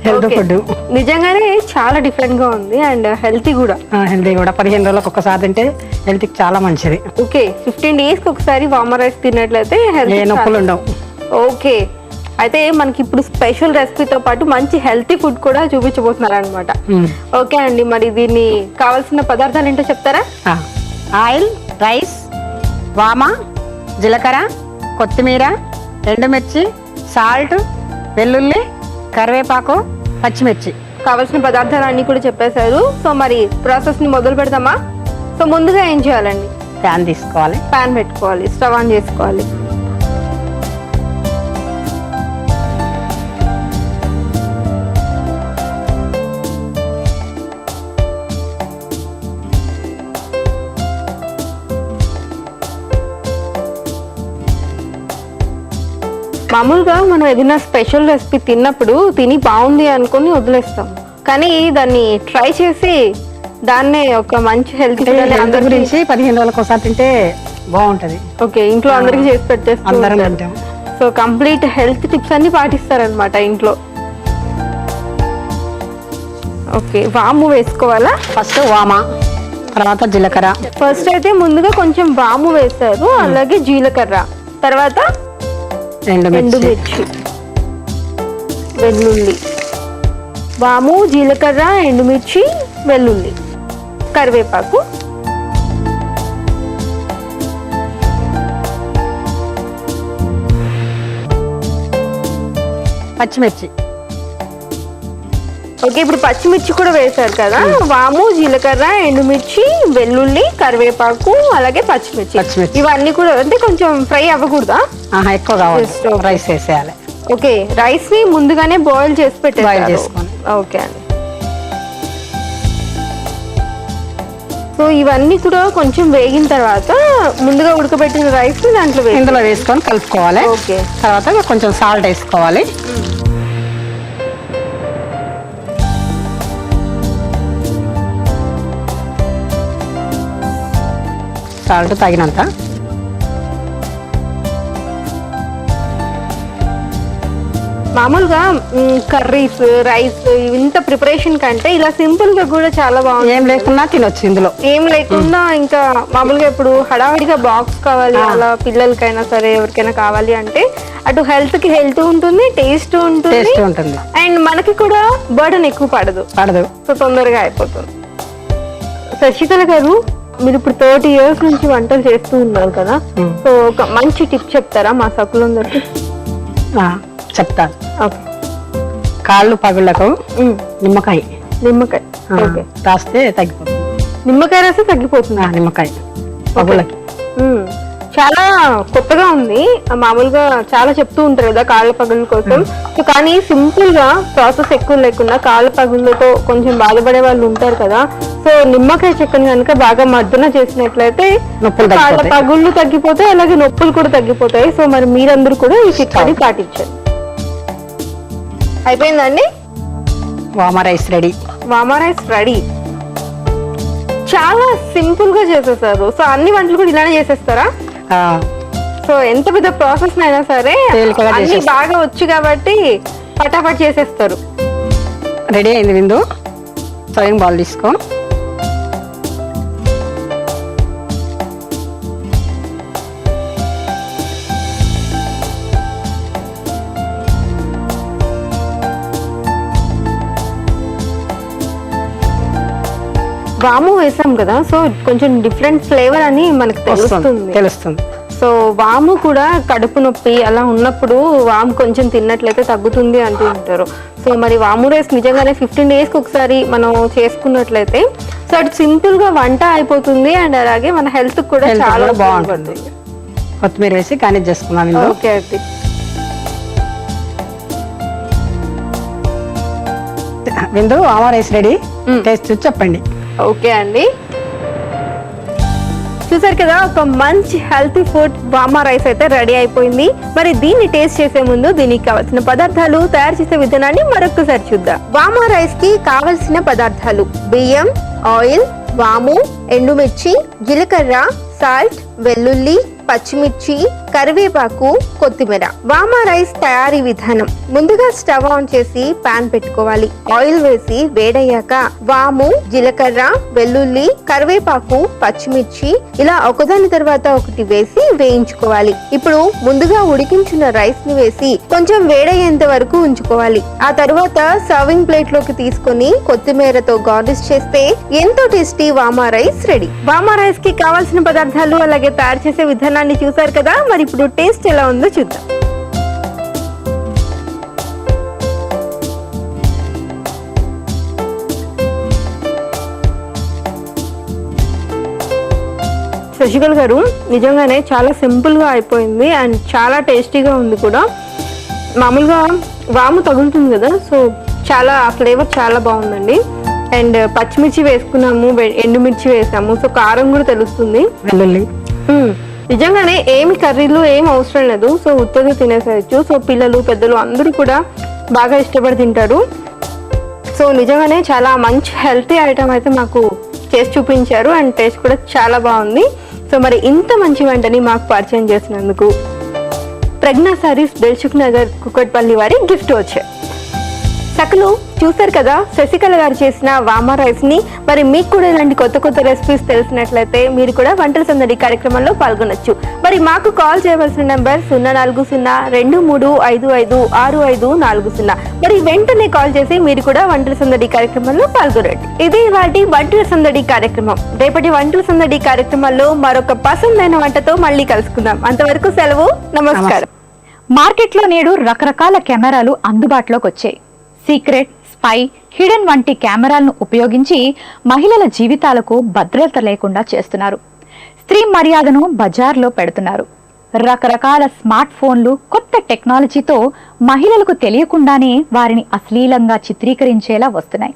హెల్త్ Okay. ఫుడ్ నిజంగానే చాలా డిఫరెంట్ గా ఉంది అండ్ హెల్తీ కూడా. హెల్తీ కూడా 15 రోజులకు ఒక్కసారి తింటే హెల్త్కి చాలా మంచిది. ఓకే 15 డేస్ కి ఒకసారి వామ రైస్ తిన్నట్లయితే ఏ హెల్త్ నొప్పులు ఉండవు. ఓకే అయితే మనకి ఇప్పుడు స్పెషల్ రెసిపీతో పాటు మంచి హెల్తీ ఫుడ్ కూడా చూపించబోతున్నారు అనమాట. ఓకే అండి, మరి దీన్ని కావాల్సిన పదార్థాలు ఏంటో చెప్తారా? ఆయిల్, రైస్, వామ, జీలకర్ర, కొత్తిమీర, ఎండుమిర్చి, సాల్ట్, వెల్లుల్లి, కరివేపాకు, పచ్చిమిర్చి. కావాల్సిన పదార్థాలు అన్ని కూడా చెప్పేశారు. సో మరి ప్రాసెస్ ని మొదలు పెడదామా? సో ముందుగా ఏం చేయాలండి? ప్యాన్ తీసుకోవాలి. పాన్ పెట్టుకోవాలి, స్టవ్ ఆన్ చేసుకోవాలి. మామూలుగా మనం ఏదైనా స్పెషల్ రెసిపీ తిన్నప్పుడు తిని బాగుంది అనుకుని వదిలేస్తాం, కానీ దాన్ని ట్రై చేసి దాన్నే ఒక మంచి హెల్త్ హెల్త్ గురించి 15 రోజులకు ఒకసారి తింటే బాగుంటది. ఓకే ఇంట్లో అందరికి చేసి పెట్టేస్తాం. అందరం తింటాం. సో కంప్లీట్ హెల్త్ టిప్స్ అన్ని పాటిస్తారనమాట ఇంట్లో. ఓకే వాము వేసుకోవాలా? ఫస్ట్ వామ, తర్వాత జీలకర్ర, ఫస్ట్ అయితే ముందుగా కొంచెం వాము వేశారు, అలాగే జీలకర్ర, తర్వాత ఎండుమిర్చి, వెల్లుల్లి. వాము, జీలకర్ర, ఎండుమిర్చి, వెల్లుల్లి, కరివేపాకు, పచ్చిమిర్చి. ఓకే ఇప్పుడు పచ్చిమిర్చి కూడా వేశారు కదా. వాము, జీలకర్ర, ఎండుమిర్చి, వెల్లుల్లి, కరివేపాకు, అలాగే పచ్చిమిర్చి. ఇవన్నీ కూడా అంటే కొంచెం ఫ్రై అవ్వకూడదా? ఎక్కువ కావాలి. రైస్ వేసేయాలి. ఓకే రైస్ ని ముందుగానే బాయిల్ చేసి బాయిల్ పెట్టేసి. చేసుకొని. ఓకే అండి. సో ఇవన్నీ కూడా కొంచెం వేగిన తర్వాత ముందుగా ఉడకబెట్టిన రైస్ దాంట్లో ఇందులో వేసుకొని కలుపుకోవాలి. ఓకే తర్వాత కొంచెం సాల్ట్ వేసుకోవాలి. సాల్ట్ తగినంత. మామూలుగా కర్రీస్, రైస్ ఇంత ప్రిపరేషన్ కంటే ఇలా సింపుల్ గా కూడా చాలా బాగుంది. ఏం లేకున్నా తినొచ్చు ఇందులో. ఏం లేకుండా ఇంకా మామూలుగా ఇప్పుడు హడావిడిగా బాక్స్ కావాలి అలా పిల్లలకైనా సరే ఎవరికైనా కావాలి అంటే అటు హెల్త్ కి హెల్త్ ఉంటుంది, టేస్ట్ ఉంటుంది, అండ్ మనకి కూడా బర్డన్ ఎక్కువ పడదు. సో తొందరగా అయిపోతుంది. శశికళ గారు మీరు ఇప్పుడు 30 years నుంచి వంటలు చేస్తూ ఉన్నారు కదా, సో ఒక మంచి టిప్ చెప్తారా మా సకులందరికి? చెప్తాను. ఓకే కాళ్ళు పగుళ్ళకు నిమ్మకాయ ఓకే రాస్తే తగ్గిపోతుంది. నిమ్మకాయ రాస్తే తగ్గిపోతుంది. నిమ్మకాయ పగుళ్ళకి. చాలా కొత్తగా ఉంది. మామూలుగా చాలా చెప్తూ ఉంటారు కదా కాళ్ళ పగుళ్ళ కోసం, సో కానీ సింపుల్ గా ప్రాసెస్ ఎక్కువ లేకుండా కాళ్ళ పగుళ్ళతో కొంచెం బాధపడే వాళ్ళు ఉంటారు కదా, సో నిమ్మకాయ చెక్కని కనుక బాగా మర్దన చేసినట్లయితే కాళ్ళ పగుళ్ళు తగ్గిపోతాయి, అలాగే నొప్పులు కూడా తగ్గిపోతాయి. సో మరి మీరందరూ కూడా ఈ చిట్కాని పాటించండి. అయిపోయిందండి. వామ రైస్ రెడీ. వామ రైస్ రెడీ. చాలా సింపుల్ గా చేసేసారు. సో అన్ని వంటలు కూడా ఇలానే చేసేస్తారా? సో ఎంత పెద్ద ప్రాసెస్ అయినా సరే అన్ని బాగా వచ్చు కాబట్టి పటాపట్ చేసేస్తారు. రెడీ అయింది విందు. సర్వింగ్ బౌల్ తీసుకో. వాము వేసాం కదా, సో కొంచెం డిఫరెంట్ ఫ్లేవర్ అని మనకు తెలుస్తుంది. సో వాము కూడా కడుపు నొప్పి అలా ఉన్నప్పుడు వాము కొంచెం తిన్నట్లయితే తగ్గుతుంది అంటూ ఉంటారు. సో మరి వాము రైస్ నిజంగానే 15 days కి ఒకసారి మనం చేసుకున్నట్లయితే సో అటు సింపుల్ గా వంట అయిపోతుంది అండ్ అలాగే మన హెల్త్ కూడా చాలా బాగుంటుంది. కొత్తిమీర వేసి గార్నిష్ చేసుకున్నాను. ఓకే అండి. విందు వామ రైస్ రెడీ. టేస్ట్ చూసి చెప్పండి. ఓకే అండి, చూసారు కదా ఒక మంచి హెల్తీ ఫుడ్ వామ రైస్ అయితే రెడీ అయిపోయింది. మరి దీన్ని టేస్ట్ చేసే ముందు దీనికి కావాల్సిన పదార్థాలు, తయారు చేసే విధానాన్ని మరొకసారి చూద్దాం. వామ రైస్ కి కావలసిన పదార్థాలు: బియ్యం, ఆయిల్, వాము, ఎండుమిర్చి, జీలకర్ర, సాల్ట్, వెల్లుల్లి, పచ్చిమిర్చి, కరివేపాకు, కొత్తిమీర. వామా రైస్ తయారీ విధానం: ముందుగా స్టవ్ ఆన్ చేసి పాన్ పెట్టుకోవాలి. ఆయిల్ వేసి వేడయ్యాక వాము, జీలకర్ర, వెల్లుల్లి, కరివేపాకు, పచ్చిమిర్చి ఇలా ఒకదాని తర్వాత ఒకటి వేసి వేయించుకోవాలి. ఇప్పుడు ముందుగా ఉడికించిన రైస్ ని వేసి కొంచెం వేడయ్యేంత వరకు ఉంచుకోవాలి. ఆ తర్వాత సర్వింగ్ ప్లేట్ లోకి తీసుకొని కొత్తిమీరతో గార్నిష్ చేస్తే ఎంతో టేస్టీ వామా రైస్ రెడీ. వామా రైస్ కి కావాల్సిన పదార్థాలు అలాగే తయారు చేసే విధానాన్ని చూసారు కదా. మరి ఇప్పుడు టేస్ట్ ఎలా ఉందో చూద్దాం. శశికళ గారు, నిజంగానే చాలా సింపుల్ గా అయిపోయింది అండ్ చాలా టేస్టీగా ఉంది కూడా. మామూలుగా వాము తగులుతుంది కదా, సో చాలా ఆ ఫ్లేవర్ చాలా బాగుందండి. అండ్ పచ్చిమిర్చి వేసుకున్నాము, ఎండుమిర్చి వేసాము, సో కారం కూడా తెలుస్తుంది. వెల్లుల్లి నిజంగానే ఏమి కర్రీలు ఏం అవసరం లేదు, సో ఉత్తగా తినేసేయచ్చు. సో పిల్లలు పెద్దలు అందరూ కూడా బాగా ఇష్టపడి తింటారు. సో నిజంగానే చాలా మంచి హెల్తీ ఐటమ్ అయితే మాకు చేసి చూపించారు అండ్ టేస్ట్ కూడా చాలా బాగుంది. సో మరి ఇంత మంచి వంటని మాకు పరిచయం చేసినందుకు ప్రజ్ఞా సారీస్, దిల్సుఖ్ నగర్, కుకట్పల్లి వారి గిఫ్ట్ వచ్చాయి. సకలు చూసారు కదా శశికళ గారు చేసిన వామా రైస్ ని. మరి మీకు కూడా ఇలాంటి కొత్త కొత్త రెసిపీస్ తెలిసినట్లయితే మీరు కూడా వంటల సందడి కార్యక్రమంలో పాల్గొనొచ్చు. మరి మాకు కాల్ చేయవలసిన నంబర్ 040-2355654. మరి వెంటనే కాల్ చేసి మీరు కూడా వంటల సందడి కార్యక్రమంలో పాల్గొనండి. ఇది వాటి వంటల సందడి కార్యక్రమం. రేపటి వంటల సందడి కార్యక్రమంలో మరొక పసందైన వంటతో మళ్ళీ కలుసుకుందాం. అంతవరకు సెలవు, నమస్కారం. మార్కెట్లో నేడు రకరకాల కెమెరాలు అందుబాటులోకి వచ్చాయి. సీక్రెట్, స్పై, హిడెన్ వంటి కెమెరాలను ఉపయోగించి మహిళల జీవితాలకు భద్రత లేకుండా చేస్తున్నారు. స్త్రీ మర్యాదను బజార్లో పెడుతున్నారు. రకరకాల స్మార్ట్ ఫోన్లు, కొత్త టెక్నాలజీతో మహిళలకు తెలియకుండానే వారిని అశ్లీలంగా చిత్రీకరించేలా వస్తున్నాయి.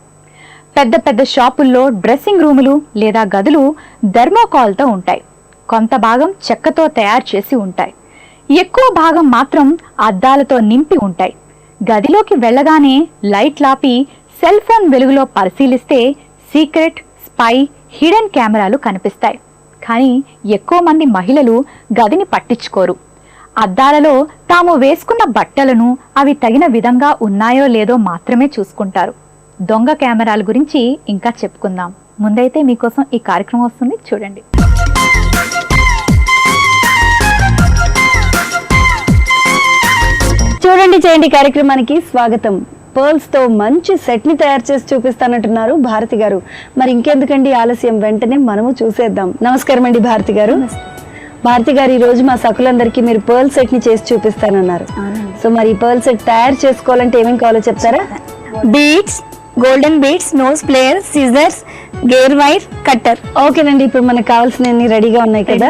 పెద్ద పెద్ద షాపుల్లో డ్రెస్సింగ్ రూములు లేదా గదులు థర్మోకాల్తో ఉంటాయి. కొంత భాగం చెక్కతో తయారు చేసి ఉంటాయి. ఎక్కువ భాగం మాత్రం అద్దాలతో నింపి ఉంటాయి. గదిలోకి వెళ్ళగానే లైట్ లాపి సెల్ ఫోన్ వెలుగులో పరిశీలిస్తే సీక్రెట్, స్పై, హిడెన్ కెమెరాలు కనిపిస్తాయి. కానీ ఎక్కువ మంది మహిళలు గదిని పట్టించుకోరు. అద్దాలలో తాము వేసుకున్న బట్టలను అవి తగిన విధంగా ఉన్నాయో లేదో మాత్రమే చూసుకుంటారు. దొంగ కెమెరాల గురించి ఇంకా చెప్పుకుందాం. ముందైతే మీకోసం ఈ కార్యక్రమం వస్తుంది, చూడండి. చూడండి చేయండి కార్యక్రమానికి స్వాగతం. పర్ల్స్ తో మంచి సెట్ ని తయారు చేసి చూపిస్తానంటున్నారు భారతి గారు. మరి ఇంకెందుకండి ఆలస్యం, వెంటనే మనము చూసేద్దాం. నమస్కారం అండి భారతి గారు. భారతి గారు, ఈ రోజు మా సకులందరికీ మీరు పర్ల్ సెట్ ని చేసి చూపిస్తానన్నారు. సో మరి ఈ పర్ల్ సెట్ తయారు చేసుకోవాలంటే ఏమేమి కావాలో చెప్తారా? Beads, golden beads, nose plier, scissors, gear wire, cutter. ఓకేనండి, ఇప్పుడు మనకు కావాల్సినవి రెడీగా ఉన్నాయి కదా.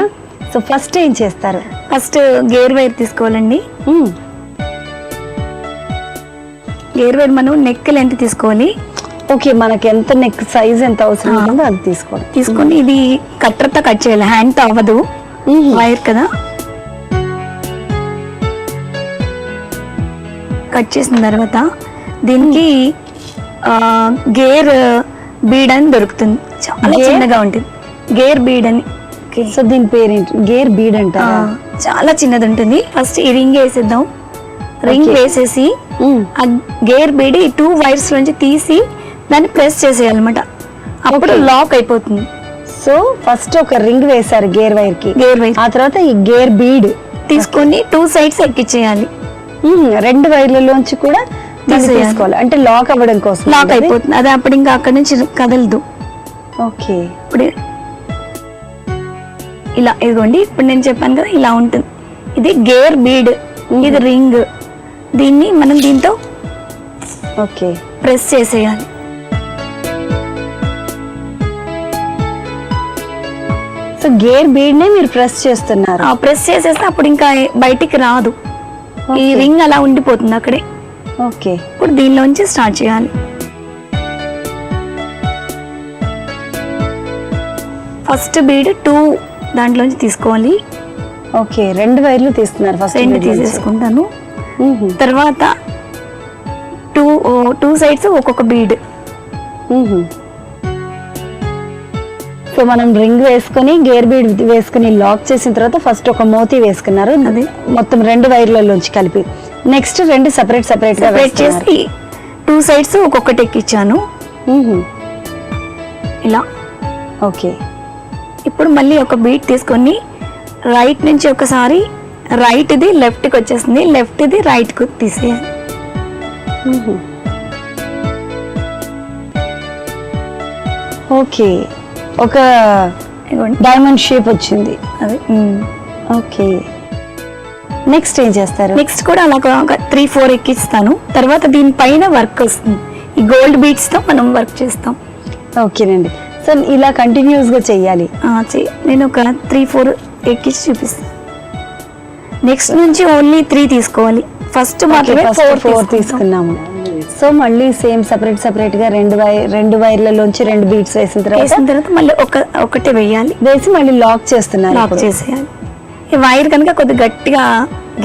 సో ఫస్ట్ ఏం చేస్తారు? ఫస్ట్ గేర్ వైర్ తీసుకోవాలండి. గేర్ వైర్ మనం నెక్ లెంత్ తీసుకోవాలి. ఓకే, మనకి ఎంత నెక్ సైజ్ ఎంత అవసరం ఉంటుందో అది తీసుకోవాలి. తీసుకొని ఇది కట్టర్తో కట్ చేయాలి, హ్యాండ్తో అవ్వదు, వైర్ కదా. కట్ చేసిన తర్వాత దీనికి గేర్ బీడ్ అని దొరుకుతుంది, చాలా చిన్నగా ఉంటుంది. గేర్ బీడ్ అని. సో దీని పేరేంటి? గేర్ బీడ్ అంట. చాలా చిన్నది ఉంటుంది. ఫస్ట్ ఈ రింగ్ వేసేద్దాం. రింగ్ వేసేసి ఆ గేర్ బీడ్ ఈ 2 వైర్స్ నుంచి తీసి దాన్ని ప్రెస్ చేసేయాలన్నమాట. అప్పుడు లాక్ అయిపోతుంది. సో ఫస్ట్ ఒక రింగ్ వేసారు గేర్ వైర్ కి. గేర్ వైర్ ఆ తర్వాత ఈ గేర్ బీడ్ తీసుకొని 2 సైడ్స్ ఎక్కించేయాలి. 2 వైర్లలోంచి కూడా తీసుకోవాలి, అంటే లాక్ అవ్వడం కోసం. లాక్ అయిపోతుంది అది. అప్పుడు ఇంకా అక్కడ నుంచి కదలదు. ఓకే, ఇప్పుడు ఇలా ఇదిగోండి, ఇప్పుడు నేను చెప్పాను కదా ఇలా ఉంటుంది. ఇది గేర్ బీడ్, ఇది రింగ్. దీన్ని మనం దీంతో ఓకే ప్రెస్ చేసేయాలి. సో గేర్ బీడ్ నే మీరు ప్రెస్ చేస్తున్నారు. ప్రెస్ చేసేస్తే అప్పుడు ఇంకా బయటికి రాదు. ఈ రింగ్ అలా ఉండిపోతుంది అక్కడే. ఓకే, ఇప్పుడు దీనిలోంచి స్టార్ట్ చేయాలి. ఫస్ట్ బీడ్ 2 దాంట్లోంచి తీసుకోవాలి. ఓకే, 2 వైర్లు తీస్తున్నారు. ఫస్ట్ 2 తీసేసుకుంటాను. తర్వాత 2 సైడ్స్ ఒక్కొక్క బీడ్. సో మనం రింగ్ వేసుకొని గేర్ బీడ్ వేసుకుని లాక్ చేసిన తర్వాత ఫస్ట్ ఒక మోతీ వేసుకున్నారు, అది మొత్తం 2 వైర్లలోంచి కలిపి. నెక్స్ట్ 2 సెపరేట్ గా చేసి 2 సైడ్స్ ఒక్కొక్కటి ఎక్కించాను ఇలా. ఓకే, ఇప్పుడు మళ్ళీ ఒక బీట్ తీసుకొని రైట్ నుంచి ఒకసారి రైట్ ఇది లెఫ్ట్ కి వచ్చేస్తుంది, లెఫ్ట్ ఇది రైట్ కు తీసేయాలి. ఓకే, ఒక డైమండ్ షేప్ వచ్చింది అది. ఓకే, నెక్స్ట్ ఏం చేస్తారు? నెక్స్ట్ కూడా అలా 3-4 ఎక్కిస్తాను. తర్వాత దీనిపైన వర్క్ వస్తుంది, ఈ గోల్డ్ బీట్స్ తో మనం వర్క్ చేస్తాం. ఓకేనండి, సో ఇలా కంటిన్యూస్ గా చెయ్యాలి. నేను ఒక 3-4 ఎక్కించి చూపిస్తాను. నెక్స్ట్ నుంచి ఓన్లీ 3 తీసుకోవాలి, ఫస్ట్ మాత్రమే 4 తీసుకున్నాము. సో మళ్ళీ సేమ్ సెపరేట్ గా 2 వైర్లలోంచి 2 బీట్స్ వేసిన తర్వాత మళ్ళీ ఒకటే వేయాలి, వేసి మళ్ళీ లాక్ చేస్తున్నారు. లాక్ చేసేయాలి. ఈ వైర్ కనుక కొద్దిగా గట్టిగా,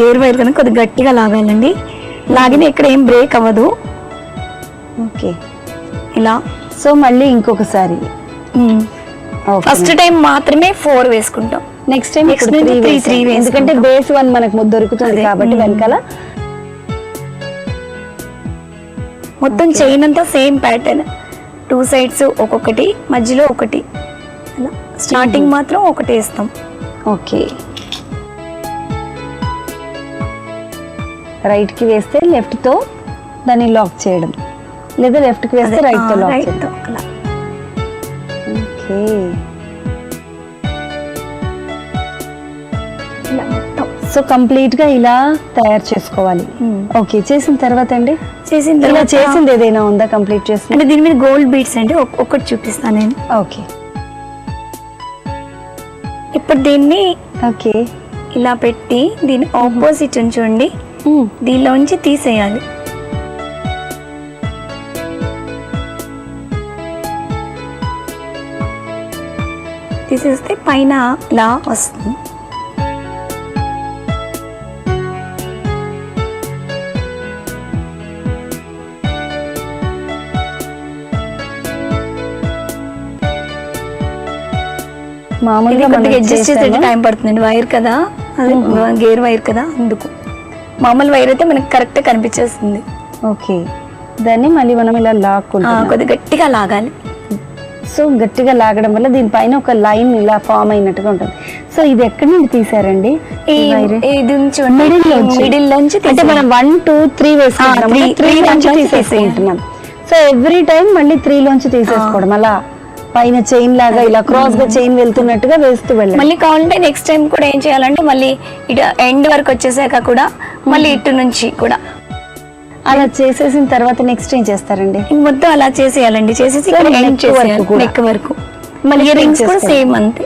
గేర్ వైర్ కనుక కొద్దిగా గట్టిగా లాగాలండి, లాగిన ఇక్కడ ఏం బ్రేక్ అవ్వదు. ఓకే, ఇలా. సో మళ్ళీ ఇంకొకసారి ఫస్ట్ టైం మాత్రమే 4 వేసుకుంటాం, నెక్స్ట్ టైం 3 ఎందుకంటే బేస్ 1 మనకు ముద్ద దొరుకుతుంది కాబట్టి వెనకాల మొత్తం చైన్ అంతా సేమ్ ప్యాటర్న్, 2 సైడ్స్ ఒక్కొక్కటి, మధ్యలో ఒకటి, అలా స్టార్టింగ్ మాత్రం ఒకటి వేస్తాం. ఓకే, రైట్ కి వేస్తే లెఫ్ట్ తో దాన్ని లాక్ చేయడం, లేదా లెఫ్ట్ కి వేస్తే రైట్ తో లాక్ చేయడం. ఓకే, సో కంప్లీట్ గా ఇలా తయారు చేసుకోవాలి. ఓకే, చేసిన తర్వాత అండి, చేసింది ఏదైనా ఉందా కంప్లీట్ చేసి? అంటే దీని మీద గోల్డ్ బీడ్స్ అంటే ఒకటి చూపిస్తాను నేను. ఓకే, ఇప్పుడు దీన్ని ఓకే ఇలా పెట్టి దీని ఆపోజిట్ ఉంచండి, దీనిలోంచి తీసేయాలి. తీసేస్తే పైన ఇలా వస్తుంది. మామూలుగా అడ్జస్ట్ చేసే టైం పడుతుంది, వైర్ కదా అది, గేర్ వైర్ కదా, అందుకు. మామూలు వైర్ అయితే మనకి కరెక్ట్ కనిపించేస్తుంది. ఓకే, దాన్ని మళ్ళీ మనం ఇలా లాక్కుంటాం, కొద్దిగా గట్టిగా లాగాలి. సో గట్టిగా లాగడం వల్ల దీనిపైన ఒక లైన్ ఇలా ఫామ్ అయినట్టుగా ఉంటుంది. సో ఇది ఎక్కడి నుండి తీసారండి? మిడిల్ నుంచి, అంటే మనం 1, 2, 3 వేసుకుంటున్నాం, 3 నుంచి తీసేసుకుంటున్నాం. సో ఎవ్రీ టైం మళ్ళీ 3 లోంచి తీసేసుకోవడం, అలా పైన చైన్ లాగా ఇలా క్రాస్ గా చైన్ వెళ్తున్నట్టుగా వేస్తూ వెళ్ళాలి. మళ్ళీ కావాలంటే నెక్స్ట్ టైం కూడా ఏం చేయాలంటే మళ్ళీ ఇటు ఎండ్ వరకు వచ్చేసాక కూడా మళ్ళీ ఇటు నుంచి కూడా అలా చేసేసిన తర్వాత నెక్స్ట్ ఏం చేస్తారండి? మొత్తం అలా చేసేయాలండి, చేసేసి నెక్ వరకు. మళ్ళీ ఇయర్ రింగ్స్ కూడా సేమ్ అంతే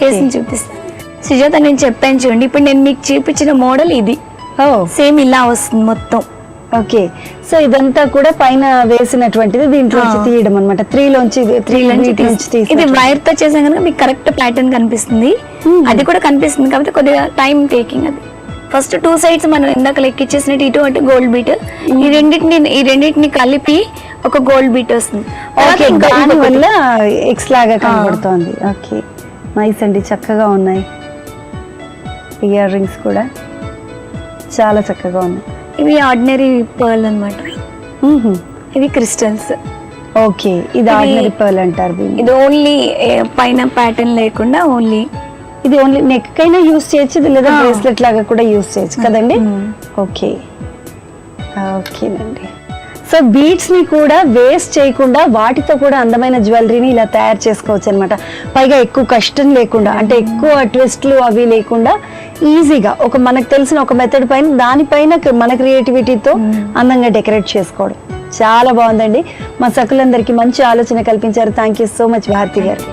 చేసి చూపిస్తాను. సుజాత నేను చెప్పాను చూడండి, ఇప్పుడు నేను మీకు చూపించిన మోడల్ ఇది సేమ్ ఇలా వస్తుంది మొత్తం. ఓకే, సో ఇదంతా కూడా పైన వేసినటువంటిది దీంట్లో తీయడం అనమాట. 3 లోంచి ఇది వైర్ తో చేసాం కనుక మీకు కరెక్ట్ ప్యాటర్న్ కనిపిస్తుంది, అది కూడా కనిపిస్తుంది, కాబట్టి కొద్దిగా టైం టేకింగ్. అది ఫస్ట్ 2 సైడ్స్ మనం ఇందాక లెక్కిచ్చేసినట్టు ఇటు అటు గోల్డ్ బీట్, ఈ రెండింటిని కలిపి ఒక గోల్డ్ బీట్ వస్తుంది. వల్ల ఎక్స్ లాగా కనబడుతోంది. ఓకే, నైస్ అండి, చక్కగా ఉన్నాయి. ఇయర్ రింగ్స్ కూడా చాలా చక్కగా ఉన్నాయి. ఇవి ఆర్డినరీ పర్ల్ అన్నమాట, ఇవి క్రిస్టల్స్. ఓకే, ఇది ఆర్డినరీ పర్ల్ అంటారు. ఇది ఓన్లీ పైన ప్యాటర్న్ లేకుండా ఇది ఓన్లీ నెక్ కైనా యూస్ చేయొచ్చు, లేదా బ్రేస్లెట్ లాగా కూడా యూస్ చేయొచ్చు కదండి. ఓకే, ఓకేనండి. సో బీడ్స్ ని కూడా వేస్ట్ చేయకుండా వాటితో కూడా అందమైన జ్యువెలరీని ఇలా తయారు చేసుకోవచ్చు అనమాట. పైగా ఎక్కువ కష్టం లేకుండా, అంటే ఎక్కువ ట్విస్ట్లు అవి లేకుండా ఈజీగా ఒక మనకు తెలిసిన ఒక మెథడ్ పైన దానిపైన మన క్రియేటివిటీతో అందంగా డెకరేట్ చేసుకోవడం చాలా బాగుందండి. మా సకులందరికీ మంచి ఆలోచన కల్పించారు. Thank you so much Bharathi garu.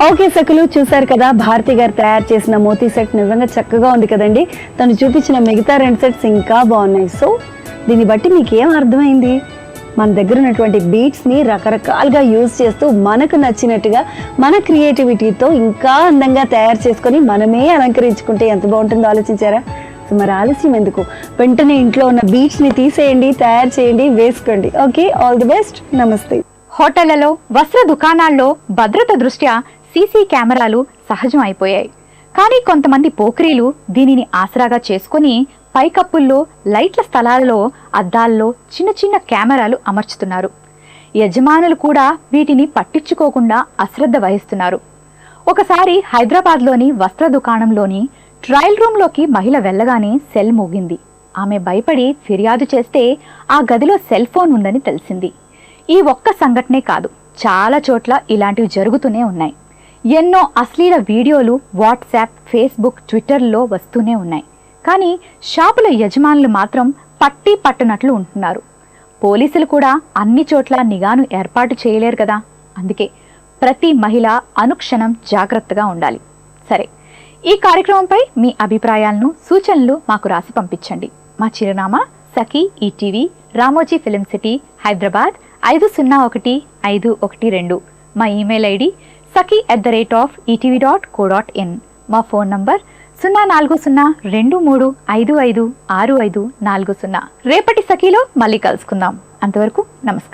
Okay సకులు, చూసారు కదా భారతి గారు తయారు చేసిన మోతీ సెట్ నిజంగా చక్కగా ఉంది కదండి. తను చూపించిన మిగతా 2 సెట్స్ ఇంకా బాగున్నాయి. సో దీన్ని బట్టి మీకు ఏం అర్థమైంది? మన దగ్గర ఉన్నటువంటి బీట్స్ని రకరకాలుగా యూజ్ చేస్తూ మనకు నచ్చినట్టుగా మన క్రియేటివిటీతో ఇంకా అందంగా తయారు చేసుకొని మనమే అలంకరించుకుంటే ఎంత బాగుంటుందో ఆలోచించారా? సో మరి ఆలస్యం ఎందుకు, వెంటనే ఇంట్లో ఉన్న బీట్స్ని తీసేయండి, తయారు చేయండి, వేసుకోండి. ఓకే, ఆల్ ది బెస్ట్, నమస్తే. హోటళ్లలో, వస్త్ర దుకాణాల్లో భద్రత దృష్ట్యా సీసీ కెమెరాలు సహజం అయిపోయాయి. కానీ కొంతమంది పోకిరీలు దీనిని ఆసరాగా చేసుకుని పైకప్పుల్లో, లైట్ల స్థలాలలో, అద్దాల్లో చిన్న చిన్న కెమెరాలు అమర్చుతున్నారు. యజమానులు కూడా వీటిని పట్టించుకోకుండా అశ్రద్ధ వహిస్తున్నారు. ఒకసారి హైదరాబాద్లోని వస్త్ర దుకాణంలోని ట్రయల్ రూమ్లోకి మహిళ వెళ్ళగానే సెల్ మోగింది. ఆమె భయపడి ఫిర్యాదు చేస్తే ఆ గదిలో సెల్ ఫోన్ ఉందని తెలిసింది. ఈ ఒక్క సంఘటనే కాదు, చాలా చోట్ల ఇలాంటివి జరుగుతూనే ఉన్నాయి. ఎన్నో అశ్లీల వీడియోలు వాట్సాప్, ఫేస్బుక్, ట్విట్టర్లో వస్తూనే ఉన్నాయి. కానీ షాపుల యజమానులు మాత్రం పట్టి పట్టనట్లు ఉంటున్నారు. పోలీసులు కూడా అన్ని చోట్ల నిఘాను ఏర్పాటు చేయలేరు కదా. అందుకే ప్రతి మహిళ అనుక్షణం జాగ్రత్తగా ఉండాలి. సరే, ఈ కార్యక్రమంపై మీ అభిప్రాయాలను, సూచనలు మాకు రాసి పంపించండి. మా చిరునామా Sakhi ETV, Ramoji film city, Hyderabad 501512. మా ఈమెయిల్ ఐడి saki@etv.co.in. మా ఫోన్ నంబర్ 0402355640. రేపటి సఖీలో మళ్ళీ కలుసుకుందాం. అంతవరకు నమస్కారం.